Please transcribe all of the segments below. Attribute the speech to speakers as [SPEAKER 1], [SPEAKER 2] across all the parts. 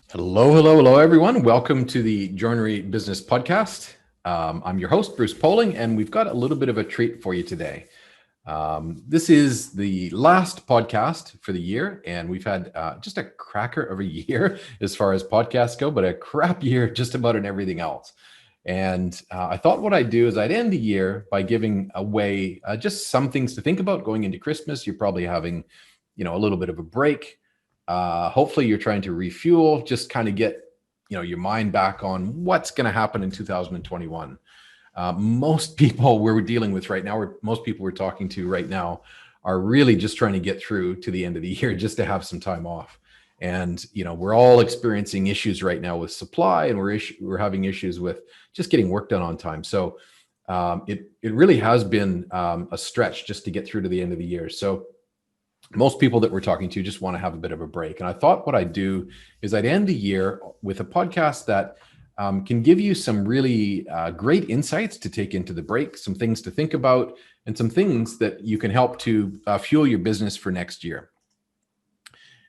[SPEAKER 1] Hello, everyone. Welcome to the Joinery Business Podcast. I'm your host, Bruce Poling, and we've got a little bit of a treat for you today. This is the last podcast for the year, and we've had just a cracker of a year as far as podcasts go, but a crap year just about in everything else. And I thought what I'd do is I'd end the year by giving away just some things to think about going into Christmas. You're probably having, a little bit of a break. Hopefully you're trying to refuel, just kind of get, your mind back on what's going to happen in 2021. Most people we're dealing with right now, or most people we're talking to right now, are really just trying to get through to the end of the year just to have some time off. And, we're all experiencing issues right now with supply, and we're having issues with just getting work done on time. So it really has been a stretch just to get through to the end of the year. So most people that we're talking to just want to have a bit of a break. And I thought what I'd do is I'd end the year with a podcast that can give you some really great insights to take into the break, some things to think about, and some things that you can help to fuel your business for next year.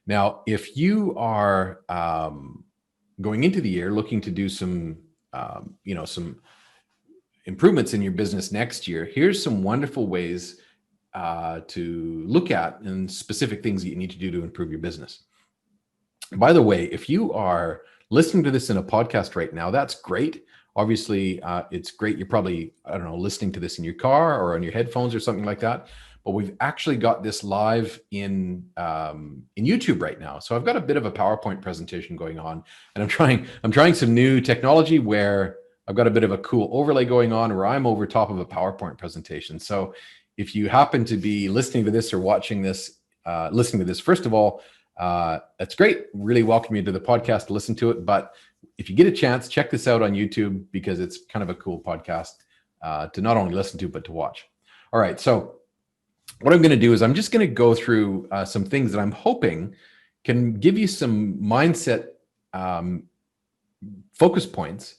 [SPEAKER 1] Now, if you are going into the year looking to do some improvements in your business next year, here's some wonderful ways to look at and specific things that you need to do to improve your business. By the way, if you are listening to this in a podcast right now, that's great. Obviously, it's great. You're probably, listening to this in your car or on your headphones or something like that. But we've actually got this live in YouTube right now. So I've got a bit of a PowerPoint presentation going on, and I'm trying some new technology where I've got a bit of a cool overlay going on where I'm over top of a PowerPoint presentation. So if you happen to be listening to this or watching this, listening to this, first of all, that's great. Really welcome you to the podcast to listen to it. But if you get a chance, check this out on YouTube because it's kind of a cool podcast to not only listen to, but to watch. All right. So what I'm going to do is I'm just going to go through some things that I'm hoping can give you some mindset focus points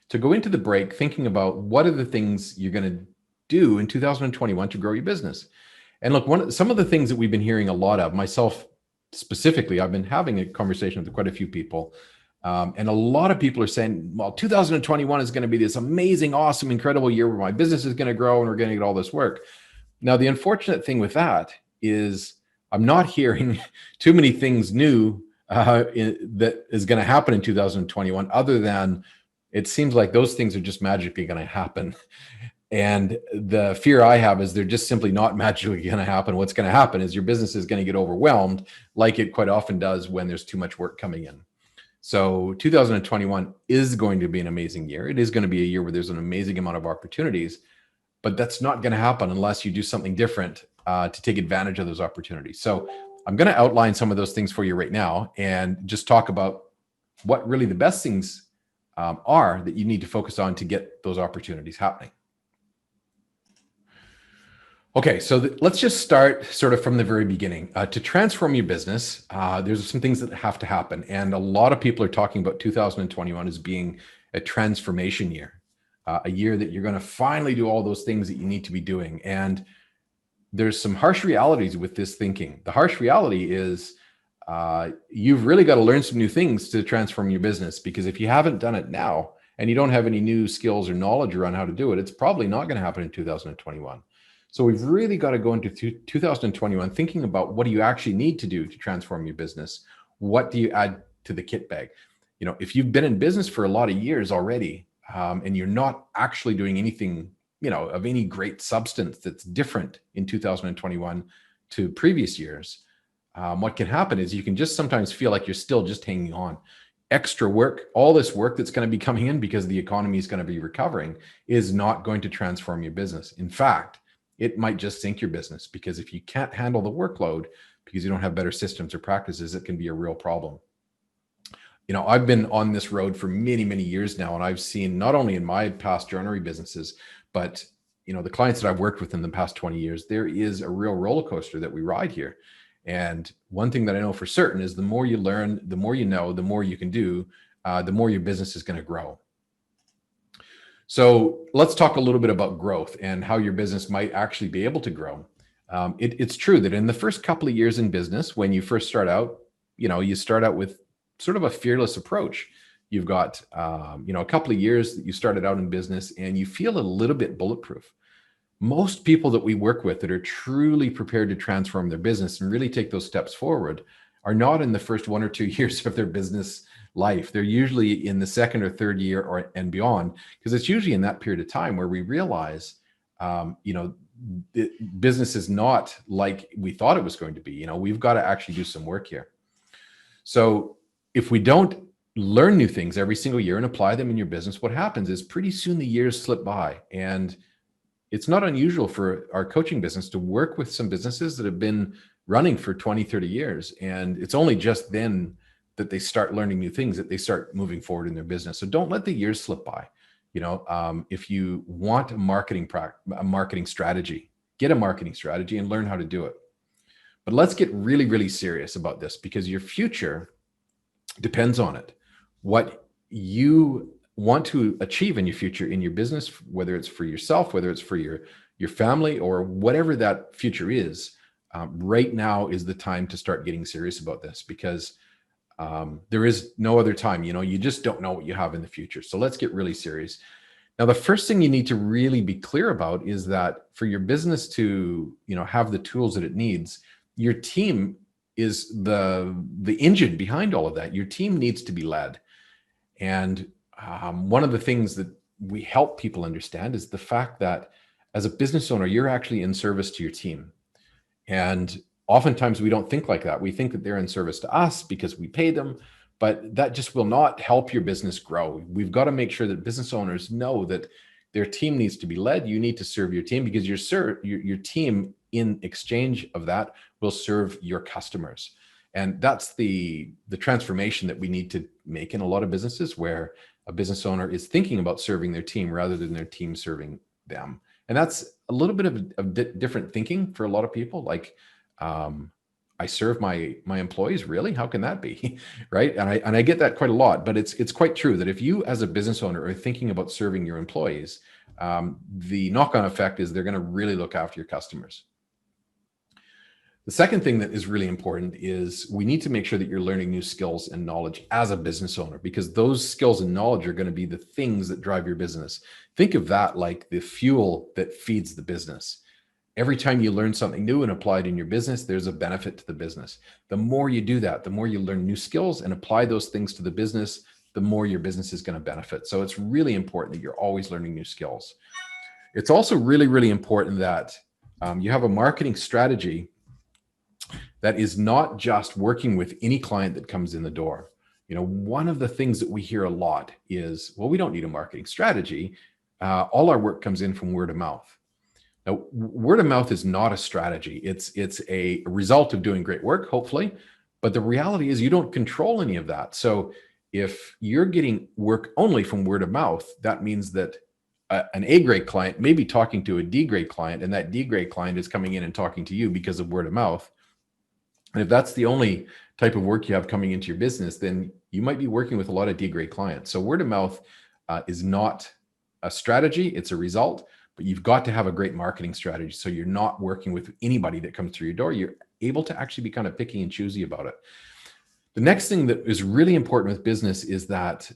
[SPEAKER 1] to go into the break thinking about what are the things you're going to do in 2021 to grow your business. And look, some of the things that we've been hearing a lot of, myself specifically, I've been having a conversation with quite a few people, and a lot of people are saying, well, 2021 is going to be this amazing, awesome, incredible year where my business is going to grow and we're going to get all this work. Now, the unfortunate thing with that is I'm not hearing too many things new that is going to happen in 2021, other than it seems like those things are just magically going to happen. And the fear I have is they're just simply not magically going to happen. What's going to happen is your business is going to get overwhelmed, like it quite often does when there's too much work coming in. So 2021 is going to be an amazing year. It is going to be a year where there's an amazing amount of opportunities, but that's not going to happen unless you do something different to take advantage of those opportunities. So I'm going to outline some of those things for you right now and just talk about what really the best things are that you need to focus on to get those opportunities happening. Okay, so let's just start sort of from the very beginning. To transform your business, there's some things that have to happen. And a lot of people are talking about 2021 as being a transformation year, a year that you're going to finally do all those things that you need to be doing. And there's some harsh realities with this thinking. The harsh reality is you've really got to learn some new things to transform your business, because if you haven't done it now and you don't have any new skills or knowledge around how to do it, it's probably not going to happen in 2021. So we've really got to go into 2021 thinking about what do you actually need to do to transform your business? What do you add to the kit bag? If you've been in business for a lot of years already, and you're not actually doing anything, of any great substance that's different in 2021 to previous years, what can happen is you can just sometimes feel like you're still just hanging on. Extra work, all this work that's going to be coming in because the economy is going to be recovering, is not going to transform your business. In fact, it might just sink your business, because if you can't handle the workload because you don't have better systems or practices, it can be a real problem. I've been on this road for many, many years now, and I've seen, not only in my past joinery businesses, but the clients that I've worked with in the past 20 years, there is a real roller coaster that we ride here. And one thing that I know for certain is the more you learn, the more you know, the more you can do, the more your business is going to grow. So let's talk a little bit about growth and how your business might actually be able to grow. It's true that in the first couple of years in business, when you first start out, you start out with sort of a fearless approach. You've got, a couple of years that you started out in business and you feel a little bit bulletproof. Most people that we work with that are truly prepared to transform their business and really take those steps forward are not in the first 1 or 2 years of their business life. They're usually in the second or third year and beyond, because it's usually in that period of time where we realize, business is not like we thought it was going to be. We've got to actually do some work here. So if we don't learn new things every single year and apply them in your business, what happens is pretty soon the years slip by. And it's not unusual for our coaching business to work with some businesses that have been running for 20, 30 years. And it's only just then that they start learning new things, that they start moving forward in their business. So don't let the years slip by. If you want a marketing strategy, get a marketing strategy and learn how to do it. But let's get really, really serious about this, because your future depends on it. What you want to achieve in your future, in your business, whether it's for yourself, whether it's for your family, or whatever that future is, right now is the time to start getting serious about this, because there is no other time. You just don't know what you have in the future. So let's get really serious. Now, the first thing you need to really be clear about is that for your business to, have the tools that it needs, your team is the engine behind all of that. Your team needs to be led. And one of the things that we help people understand is the fact that as a business owner, you're actually in service to your team. And oftentimes we don't think like that. We think that they're in service to us because we pay them, but that just will not help your business grow. We've got to make sure that business owners know that their team needs to be led. You need to serve your team, because your team, in exchange of that, will serve your customers. And that's the transformation that we need to make in a lot of businesses, where a business owner is thinking about serving their team rather than their team serving them. And that's a little bit of a bit different thinking for a lot of people. Like, I serve my employees, really? How can that be? Right? And I get that quite a lot, but it's quite true that if you as a business owner are thinking about serving your employees, the knock-on effect is they're going to really look after your customers. The second thing that is really important is we need to make sure that you're learning new skills and knowledge as a business owner, because those skills and knowledge are going to be the things that drive your business. Think of that like the fuel that feeds the business. Every time you learn something new and apply it in your business, there's a benefit to the business. The more you do that, the more you learn new skills and apply those things to the business, the more your business is going to benefit. So it's really important that you're always learning new skills. It's also really, really important that you have a marketing strategy that is not just working with any client that comes in the door. One of the things that we hear a lot is, well, we don't need a marketing strategy. All our work comes in from word of mouth. Now, word of mouth is not a strategy. It's a result of doing great work, hopefully. But the reality is you don't control any of that. So if you're getting work only from word of mouth, that means that an A-grade client may be talking to a D-grade client, and that D-grade client is coming in and talking to you because of word of mouth. And if that's the only type of work you have coming into your business, then you might be working with a lot of D-grade clients. So word of mouth is not a strategy, it's a result, but you've got to have a great marketing strategy. So you're not working with anybody that comes through your door. You're able to actually be kind of picky and choosy about it. The next thing that is really important with business is that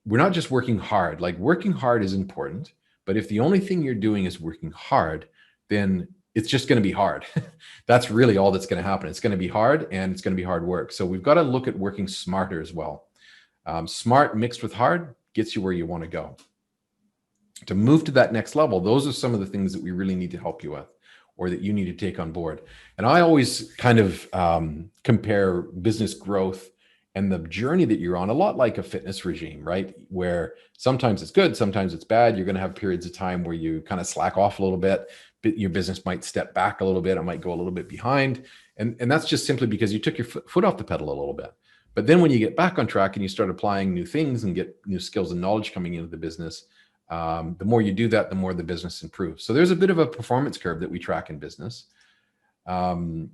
[SPEAKER 1] we're not just working hard. Like, working hard is important, but if the only thing you're doing is working hard, then it's just going to be hard. That's really all that's going to happen. It's going to be hard, and it's going to be hard work. So we've got to look at working smarter as well. Smart mixed with hard gets you where you want to go. To move to that next level, those are some of the things that we really need to help you with, or that you need to take on board. And I always kind of compare business growth and the journey that you're on a lot like a fitness regime, right? Where sometimes it's good, sometimes it's bad. You're going to have periods of time where you kind of slack off a little bit. Your business might step back a little bit. It might go a little bit behind. And that's just simply because you took your foot off the pedal a little bit. But then when you get back on track and you start applying new things and get new skills and knowledge coming into the business, the more you do that, the more the business improves. So there's a bit of a performance curve that we track in business. And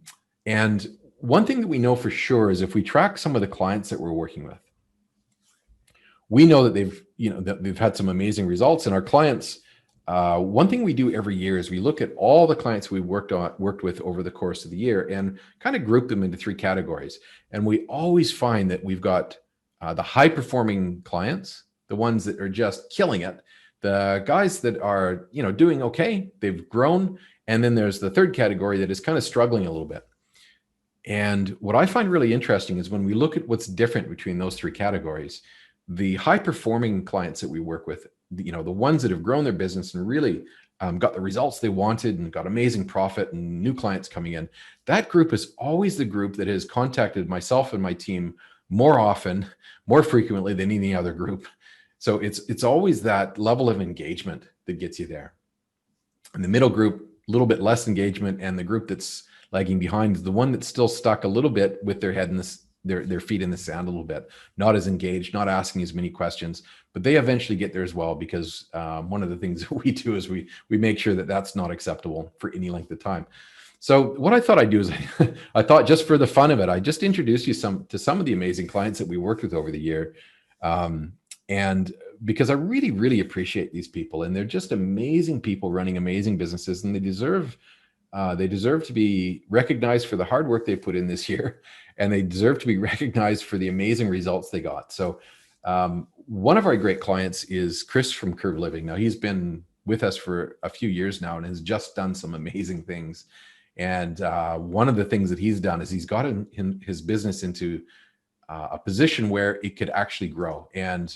[SPEAKER 1] one thing that we know for sure is if we track some of the clients that we're working with, we know that they've had some amazing results, and our clients One thing we do every year is we look at all the clients we worked with over the course of the year and kind of group them into three categories. And we always find that we've got the high performing clients, the ones that are just killing it, the guys that are, doing okay, they've grown. And then there's the third category that is kind of struggling a little bit. And what I find really interesting is when we look at what's different between those three categories, the high performing clients that we work with, the ones that have grown their business and really got the results they wanted and got amazing profit and new clients coming in, that group is always the group that has contacted myself and my team more often, more frequently than any other group. So it's always that level of engagement that gets you there. And the middle group, a little bit less engagement, and the group that's lagging behind is the one that's still stuck a little bit with their head in this, their feet in the sand a little bit, not as engaged, not asking as many questions, but they eventually get there as well, because one of the things that we do is we make sure that that's not acceptable for any length of time. So what I thought I'd do is I thought, just for the fun of it, I just introduce you to some of the amazing clients that we worked with over the year. And because I really, really appreciate these people, and they're just amazing people running amazing businesses, and they deserve to be recognized for the hard work they put in this year, and they deserve to be recognized for the amazing results they got. So one of our great clients is Chris from Curve Living. Now, he's been with us for a few years now and has just done some amazing things. And one of the things that he's done is he's got his business into a position where it could actually grow. And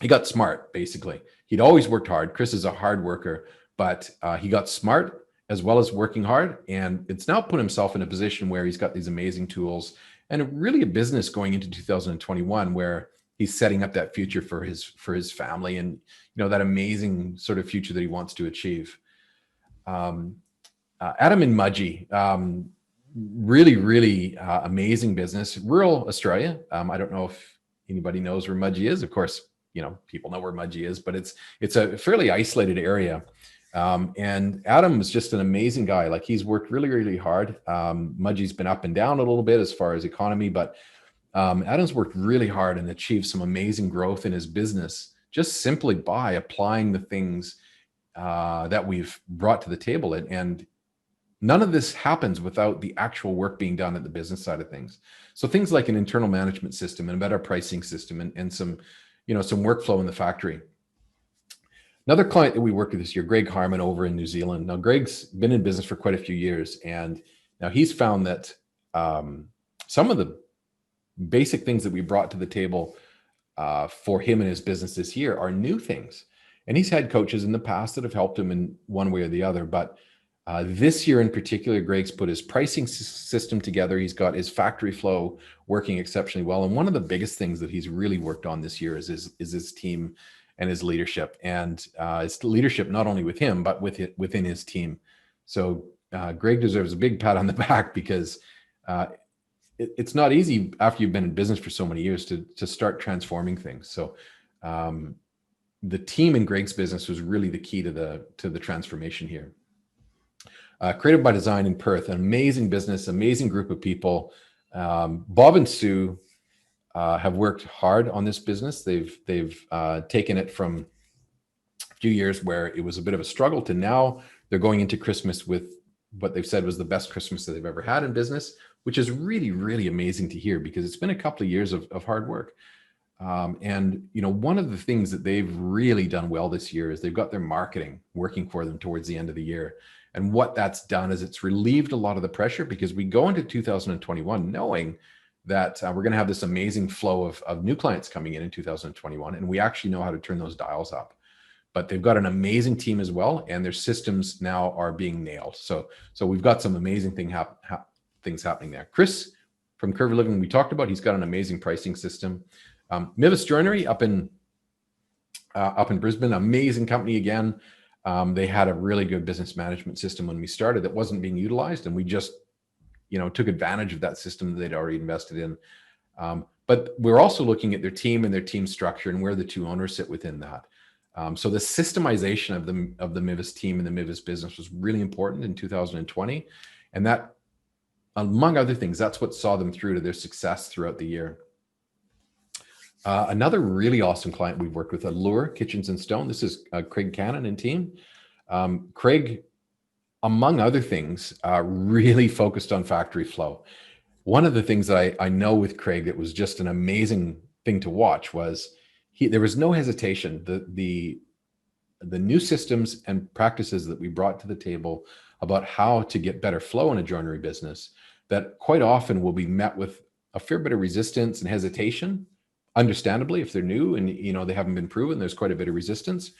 [SPEAKER 1] he got smart, basically. He'd always worked hard. Chris is a hard worker, but he got smart as well as working hard. And it's now put himself in a position where he's got these amazing tools and really a business going into 2021 where he's setting up that future for his family, and that amazing sort of future that he wants to achieve. Adam and Mudgee, really, really amazing business, rural Australia. I don't know if anybody knows where Mudgee is. Of course, people know where Mudgee is, but it's a fairly isolated area. And Adam is just an amazing guy. Like, he's worked really, really hard. Mudgee's been up and down a little bit as far as economy, but Adam's worked really hard and achieved some amazing growth in his business just simply by applying the things that we've brought to the table. And none of this happens without the actual work being done at the business side of things. So things like an internal management system and a better pricing system and some workflow in the factory. Another client that we worked with this year, Greg Harmon over in New Zealand. Now, Greg's been in business for quite a few years, and now he's found that some of the basic things that we brought to the table for him and his business this year are new things. And he's had coaches in the past that have helped him in one way or the other. But this year in particular, Greg's put his pricing system together. He's got his factory flow working exceptionally well. And one of the biggest things that he's really worked on this year is his team and his leadership, and his leadership not only with him, but within his team. So Greg deserves a big pat on the back, because it's not easy after you've been in business for so many years to start transforming things. So the team in Greg's business was really the key to the transformation here. Creative by Design in Perth, an amazing business, amazing group of people. Bob and Sue have worked hard on this business. They've taken it from a few years where it was a bit of a struggle to now they're going into Christmas with what they've said was the best Christmas that they've ever had in business, which is really, really amazing to hear, because it's been a couple of years of hard work. And one of the things that they've really done well this year is they've got their marketing working for them towards the end of the year. And what that's done is it's relieved a lot of the pressure, because we go into 2021 knowing that we're going to have this amazing flow of new clients coming in 2021, and we actually know how to turn those dials up. But they've got an amazing team as well, and their systems now are being nailed. So we've got some amazing things happening there. Chris from Curve Living, we talked about, he's got an amazing pricing system. Mivis Joinery up in Brisbane, amazing company again. They had a really good business management system when we started that wasn't being utilized, and we just took advantage of that system that they'd already invested in. But we're also looking at their team and their team structure and where the two owners sit within that. So the systemization of the Mivis team and the Mivis business was really important in 2020. And that, among other things, that's what saw them through to their success throughout the year. Another really awesome client we've worked with, Allure Kitchens and Stone. This is Craig Cannon and team. Craig, among other things, really focused on factory flow. One of the things that I know with Craig that was just an amazing thing to watch was there was no hesitation. The new systems and practices that we brought to the table about how to get better flow in a joinery business that quite often will be met with a fair bit of resistance and hesitation, understandably, if they're new and they haven't been proven, there's quite a bit of resistance.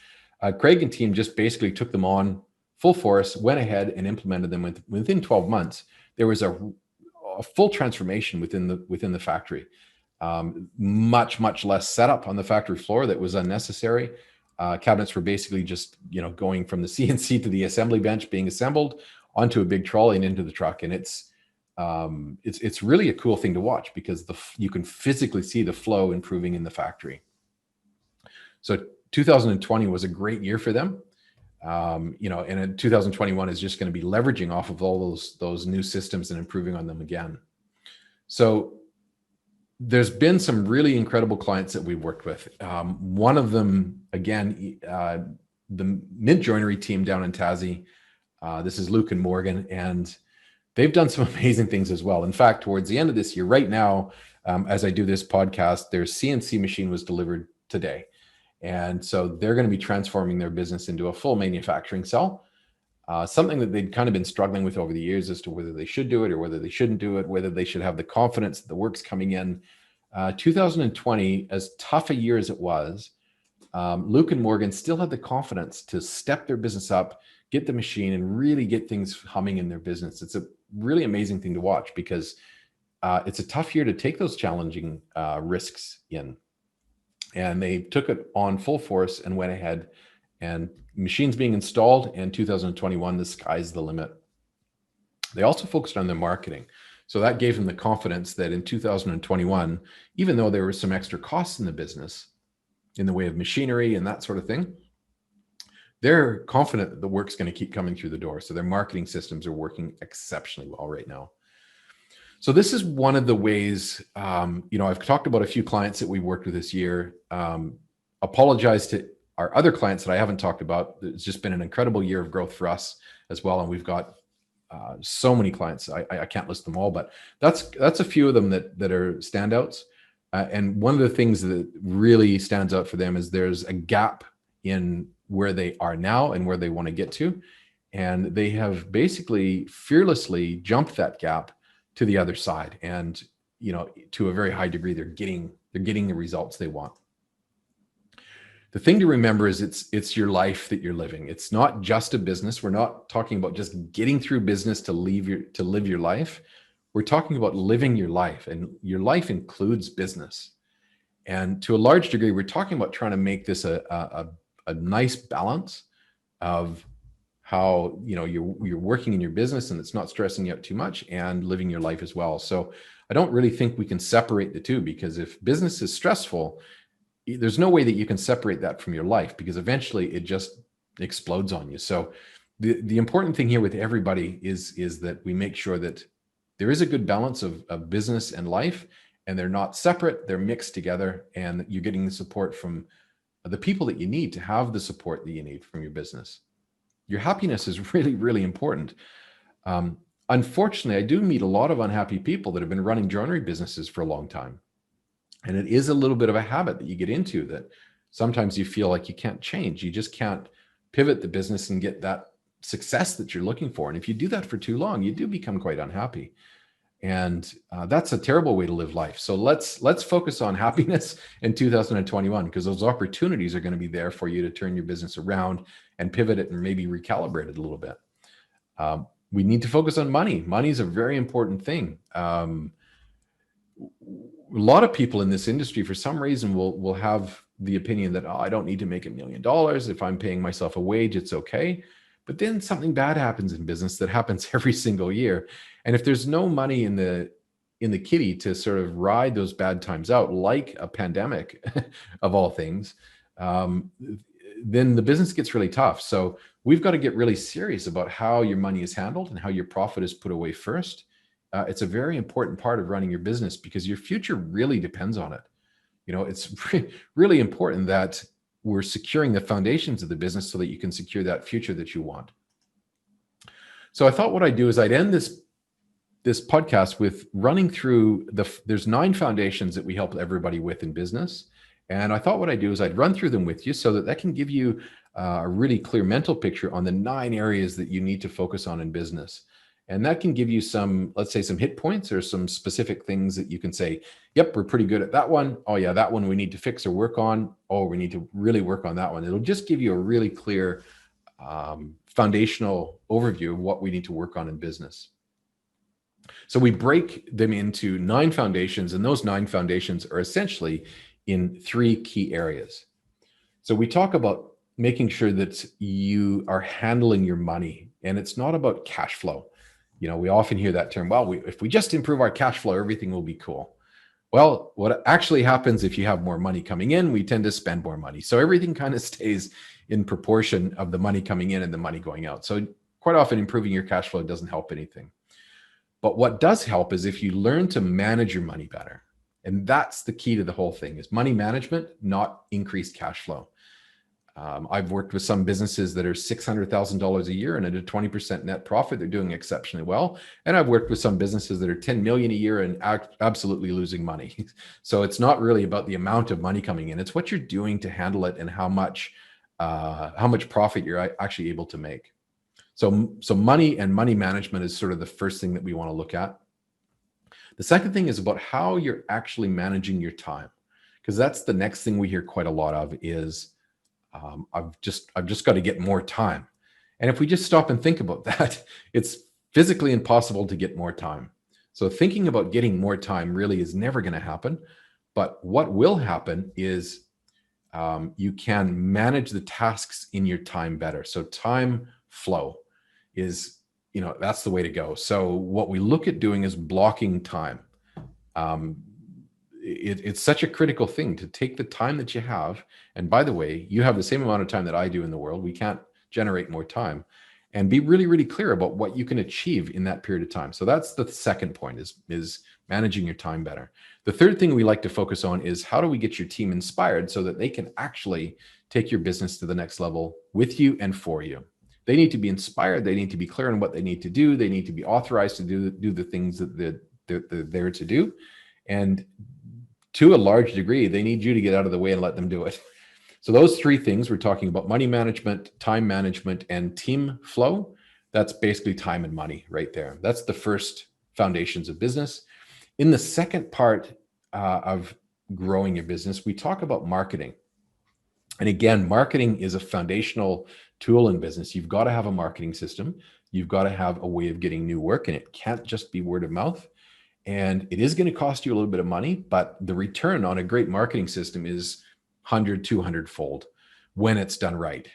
[SPEAKER 1] Craig and team just basically took them on full force, went ahead and implemented them within 12 months. There was a full transformation within the factory. Much less setup on the factory floor that was unnecessary. Cabinets were basically just going from the CNC to the assembly bench, being assembled onto a big trolley and into the truck. And it's really a cool thing to watch because you can physically see the flow improving in the factory. So 2020 was a great year for them. And in 2021 is just going to be leveraging off of all those new systems and improving on them again. So there's been some really incredible clients that we've worked with. One of them, again, the Mint Joinery team down in Tassie. This is Luke and Morgan, and they've done some amazing things as well. In fact, towards the end of this year, right now, as I do this podcast, their CNC machine was delivered today. And so they're going to be transforming their business into a full manufacturing cell. Something that they'd kind of been struggling with over the years as to whether they should do it or whether they shouldn't do it, whether they should have the confidence that the work's coming in. 2020, as tough a year as it was, Luke and Morgan still had the confidence to step their business up, get the machine, and really get things humming in their business. It's a really amazing thing to watch because it's a tough year to take those challenging risks in. And they took it on full force and went ahead, and machines being installed in 2021, the sky's the limit. They also focused on their marketing. So that gave them the confidence that in 2021, even though there were some extra costs in the business in the way of machinery and that sort of thing, they're confident that the work's going to keep coming through the door. So their marketing systems are working exceptionally well right now. So this is one of the ways, I've talked about a few clients that we worked with this year. Apologize to our other clients that I haven't talked about. It's just been an incredible year of growth for us as well. And we've got so many clients. I can't list them all, but that's a few of them that are standouts. And one of the things that really stands out for them is there's a gap in where they are now and where they want to get to. And they have basically fearlessly jumped that gap to the other side. And, to a very high degree, they're getting the results they want. The thing to remember is it's your life that you're living. It's not just a business. We're not talking about just getting through business to live your life. We're talking about living your life, and your life includes business. And to a large degree, we're talking about trying to make this a nice balance of how you're working in your business and it's not stressing you out too much, and living your life as well. So I don't really think we can separate the two, because if business is stressful, there's no way that you can separate that from your life, because eventually it just explodes on you. So the important thing here with everybody is that we make sure that there is a good balance of business and life, and they're not separate, they're mixed together, and you're getting the support from the people that you need to have the support that you need from your business. Your happiness is really, really important. Unfortunately, I do meet a lot of unhappy people that have been running joinery businesses for a long time. And it is a little bit of a habit that you get into, that sometimes you feel like you can't change. You just can't pivot the business and get that success that you're looking for. And if you do that for too long, you do become quite unhappy. And that's a terrible way to live life. So let's focus on happiness in 2021, because those opportunities are going to be there for you to turn your business around and pivot it and maybe recalibrate it a little bit. We need to focus on money. Money is a very important thing. A lot of people in this industry, for some reason, will have the opinion that, I don't need to make $1 million. If I'm paying myself a wage, it's okay. But then something bad happens in business that happens every single year. And if there's no money in the kitty to sort of ride those bad times out, like a pandemic of all things, then the business gets really tough. So we've got to get really serious about how your money is handled and how your profit is put away first. It's a very important part of running your business, because your future really depends on it. It's really important that we're securing the foundations of the business so that you can secure that future that you want. So I thought what I'd do is I'd end this podcast with running through there's 9 foundations that we help everybody with in business. And I thought what I'd do is I'd run through them with you so that can give you a really clear mental picture on the 9 areas that you need to focus on in business. And that can give you some, let's say, some hit points or some specific things that you can say, yep, we're pretty good at that one. Oh yeah, that one we need to fix or work on. Oh, we need to really work on that one. It'll just give you a really clear foundational overview of what we need to work on in business. So we break them into 9 foundations, and those 9 foundations are essentially in 3 key areas. So we talk about making sure that you are handling your money, and it's not about cash flow. We often hear that term, well, if we just improve our cash flow, everything will be cool. Well, what actually happens if you have more money coming in, we tend to spend more money. So everything kind of stays in proportion of the money coming in and the money going out. So quite often improving your cash flow doesn't help anything. But what does help is if you learn to manage your money better. And that's the key to the whole thing, is money management, not increased cash flow. I've worked with some businesses that are $600,000 a year and at a 20% net profit. They're doing exceptionally well. And I've worked with some businesses that are 10 million a year and absolutely losing money. So it's not really about the amount of money coming in. It's what you're doing to handle it and how much profit you're actually able to make. So money and money management is sort of the first thing that we want to look at. The second thing is about how you're actually managing your time, because that's the next thing we hear quite a lot of is, I've just got to get more time. And if we just stop and think about that, it's physically impossible to get more time. So thinking about getting more time really is never going to happen. But what will happen is you can manage the tasks in your time better. So time flow is, that's the way to go. So what we look at doing is blocking time. It's such a critical thing to take the time that you have. And by the way, you have the same amount of time that I do in the world. We can't generate more time, and be really, really clear about what you can achieve in that period of time. So that's the second point, is managing your time better. The third thing we like to focus on is how do we get your team inspired so that they can actually take your business to the next level with you and for you. They need to be inspired. They need to be clear on what they need to do. They need to be authorized to do the things that they're there to do. And to a large degree, they need you to get out of the way and let them do it. So those 3 things, we're talking about money management, time management, and team flow. That's basically time and money right there. That's the first foundations of business. In the second part of growing your business, we talk about marketing. And again, marketing is a foundational tool in business. You've got to have a marketing system. You've got to have a way of getting new work, and it can't just be word of mouth. And it is going to cost you a little bit of money, but the return on a great marketing system is 100, 200 fold when it's done right.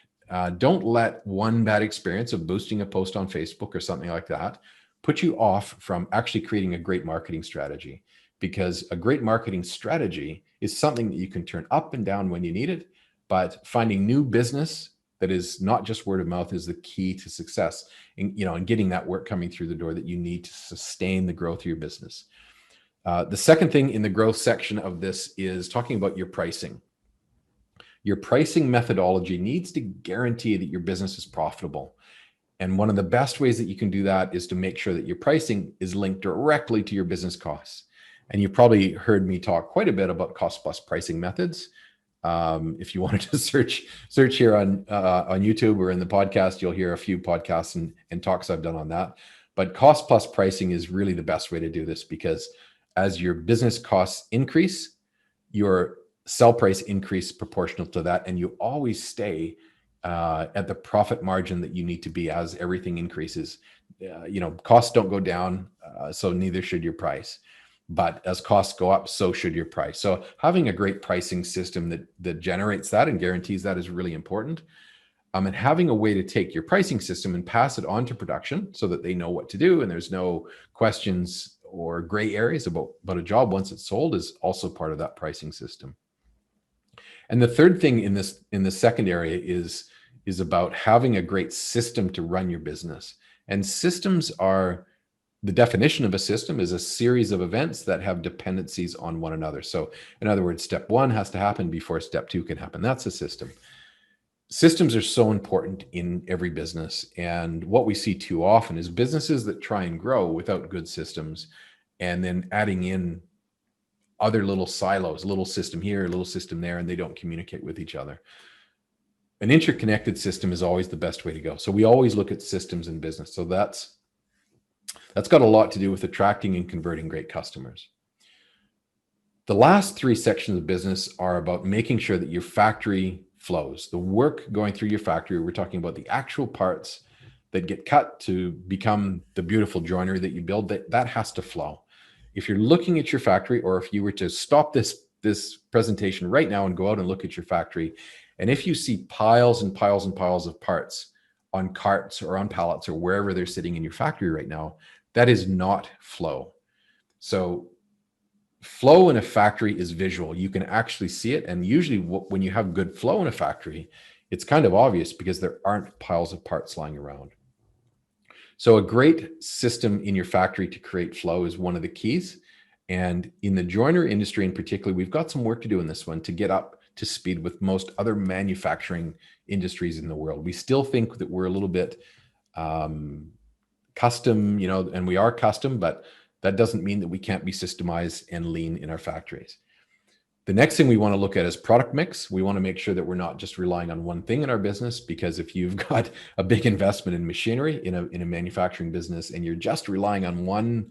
[SPEAKER 1] Don't let one bad experience of boosting a post on Facebook or something like that put you off from actually creating a great marketing strategy, because a great marketing strategy is something that you can turn up and down when you need it. But finding new business that is not just word of mouth is the key to success in, and getting that work coming through the door that you need to sustain the growth of your business. The second thing in the growth section of this is talking about your pricing. Your pricing methodology needs to guarantee that your business is profitable. And one of the best ways that you can do that is to make sure that your pricing is linked directly to your business costs. And you've probably heard me talk quite a bit about cost plus pricing methods. If you wanted to search here on YouTube or in the podcast, you'll hear a few podcasts and talks I've done on that. But cost plus pricing is really the best way to do this, because as your business costs increase, your sell price increase proportional to that, and you always stay at the profit margin that you need to be as everything increases. Costs don't go down, so neither should your price. But as costs go up, so should your price. So having a great pricing system that generates that and guarantees that is really important. And having a way to take your pricing system and pass it on to production so that they know what to do and there's no questions or gray areas about a job once it's sold is also part of that pricing system. And the third thing in the second area is about having a great system to run your business. And systems are The definition of a system is a series of events that have dependencies on one another. So in other words, step one has to happen before step two can happen. That's a system. Systems are so important in every business. And what we see too often is businesses that try and grow without good systems and then adding in other little silos, a little system here, a little system there, and they don't communicate with each other. An interconnected system is always the best way to go. So we always look at systems in business. So that's got a lot to do with attracting and converting great customers. The last three sections of business are about making sure that your factory flows. The work going through your factory, we're talking about the actual parts that get cut to become the beautiful joinery that you build, that has to flow. If you're looking at your factory, or if you were to stop this presentation right now and go out and look at your factory, and if you see piles and piles and piles of parts on carts or on pallets or wherever they're sitting in your factory right now, that is not flow. So flow in a factory is visual. You can actually see it. And usually when you have good flow in a factory, it's kind of obvious because there aren't piles of parts lying around. So a great system in your factory to create flow is one of the keys. And in the joinery industry in particular, we've got some work to do in this one to get up to speed with most other manufacturing industries in the world. We still think that we're a little bit custom, and we are custom, but that doesn't mean that we can't be systemized and lean in our factories. The next thing we want to look at is product mix. We want to make sure that we're not just relying on one thing in our business, because if you've got a big investment in machinery in a manufacturing business and you're just relying on one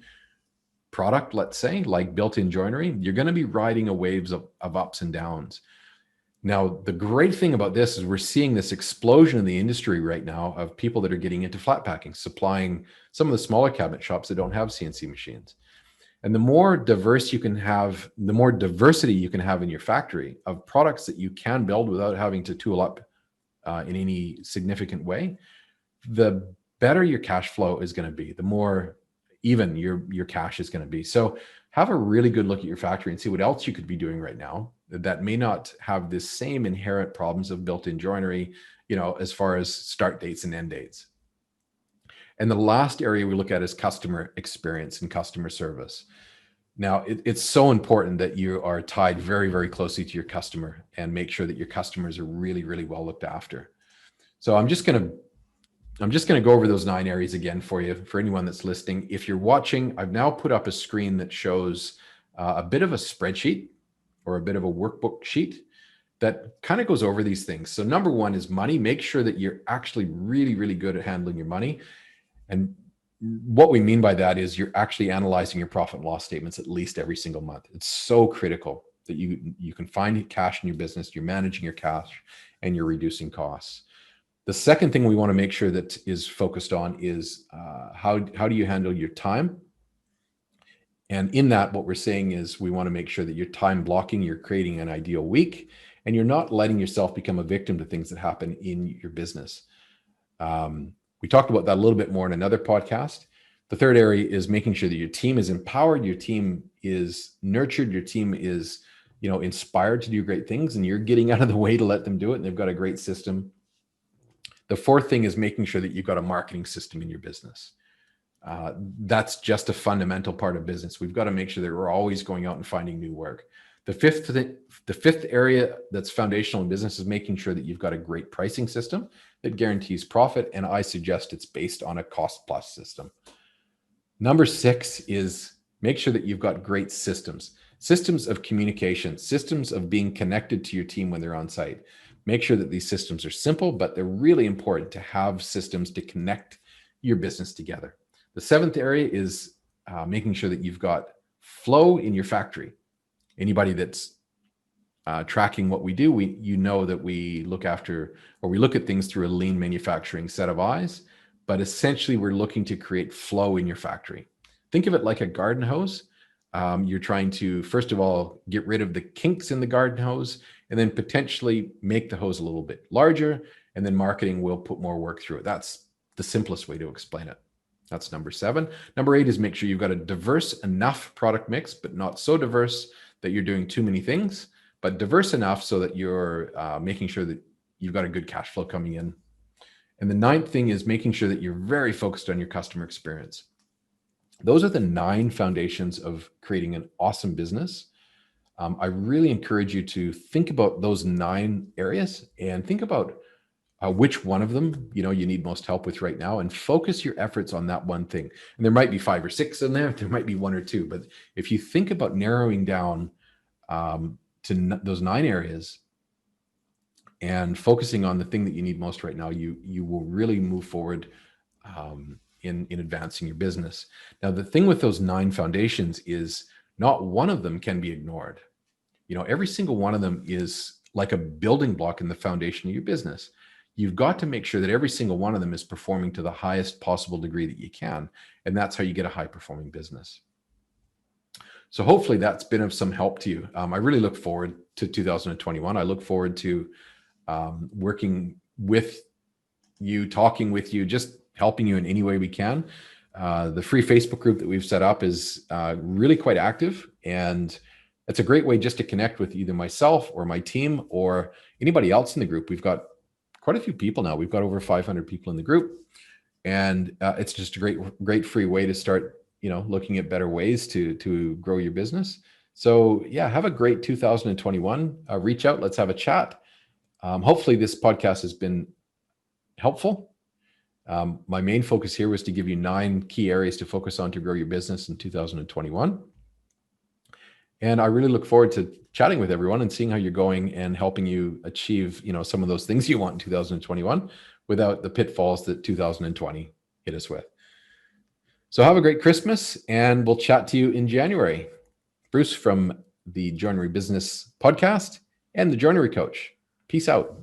[SPEAKER 1] product, let's say like built-in joinery, you're going to be riding a waves of ups and downs. Now, the great thing about this is we're seeing this explosion in the industry right now of people that are getting into flat packing, supplying some of the smaller cabinet shops that don't have CNC machines. And the more diverse you can have, the more diversity you can have in your factory of products that you can build without having to tool up in any significant way, the better your cash flow is going to be, the more even your cash is going to be. So have a really good look at your factory and see what else you could be doing right now that may not have the same inherent problems of built-in joinery, as far as start dates and end dates. And the last area we look at is customer experience and customer service. Now, it's so important that you are tied very, very closely to your customer and make sure that your customers are really, really well looked after. So I'm just going to go over those 9 areas again for you, for anyone that's listening. If you're watching, I've now put up a screen that shows a bit of a spreadsheet or a bit of a workbook sheet that kind of goes over these things. So number 1 is money. Make sure that you're actually really, really good at handling your money. And what we mean by that is you're actually analyzing your profit and loss statements at least every single month. It's so critical that you can find cash in your business, you're managing your cash, and you're reducing costs. The second thing we want to make sure that is focused on is how do you handle your time? And in that, what we're saying is we want to make sure that you're time blocking, you're creating an ideal week, and you're not letting yourself become a victim to things that happen in your business. We talked about that a little bit more in another podcast. The third area is making sure that your team is empowered, your team is nurtured, your team is, inspired to do great things, and you're getting out of the way to let them do it, and they've got a great system. The fourth thing is making sure that you've got a marketing system in your business. That's just a fundamental part of business. We've got to make sure that we're always going out and finding new work. The fifth area that's foundational in business is making sure that you've got a great pricing system that guarantees profit. And I suggest it's based on a cost plus system. Number 6 is make sure that you've got great systems of communication, systems of being connected to your team when they're on site. Make sure that these systems are simple, but they're really important to have systems to connect your business together. The 7th area is making sure that you've got flow in your factory. Anybody that's tracking what we do, that we look after, or we look at things through a lean manufacturing set of eyes, but essentially we're looking to create flow in your factory. Think of it like a garden hose. You're trying to, first of all, get rid of the kinks in the garden hose, and then potentially make the hose a little bit larger, and then marketing will put more work through it. That's the simplest way to explain it. That's number 7. Number 8 is make sure you've got a diverse enough product mix, but not so diverse that you're doing too many things, but diverse enough so that you're making sure that you've got a good cash flow coming in. And the 9th thing is making sure that you're very focused on your customer experience. Those are the 9 foundations of creating an awesome business. I really encourage you to think about those 9 areas and think about which one of them you need most help with right now, and focus your efforts on that one thing. And there might be 5 or 6 in there might be 1 or 2, but if you think about narrowing down to those 9 areas and focusing on the thing that you need most right now, you will really move forward in advancing your business. Now, the thing with those 9 foundations is not one of them can be ignored. Every single one of them is like a building block in the foundation of your business. You've got to make sure that every single one of them is performing to the highest possible degree that you can. And that's how you get a high performing business. So hopefully that's been of some help to you. I really look forward to 2021. I look forward to working with you, talking with you, just helping you in any way we can. The free Facebook group that we've set up is really quite active, and it's a great way just to connect with either myself or my team or anybody else in the group. We've got quite a few people now. We've got over 500 people in the group, and it's just a great free way to start, looking at better ways to grow your business. So yeah, have a great 2021. Reach out. Let's have a chat. Hopefully this podcast has been helpful. My main focus here was to give you 9 key areas to focus on to grow your business in 2021. And I really look forward to chatting with everyone and seeing how you're going and helping you achieve, some of those things you want in 2021 without the pitfalls that 2020 hit us with. So have a great Christmas, and we'll chat to you in January. Bruce from the Joinery Business Podcast and the Joinery Coach. Peace out.